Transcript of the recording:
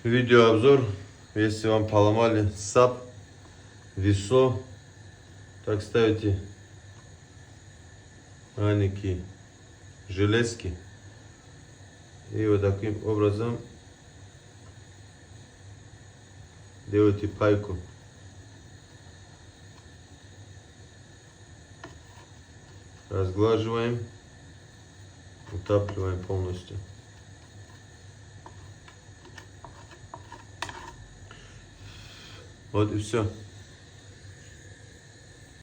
Видеообзор. Если вам поломали САП, весло, так ставите маленькие железки. И вот таким образом делайте пайку. Разглаживаем, утапливаем полностью. Вот и все.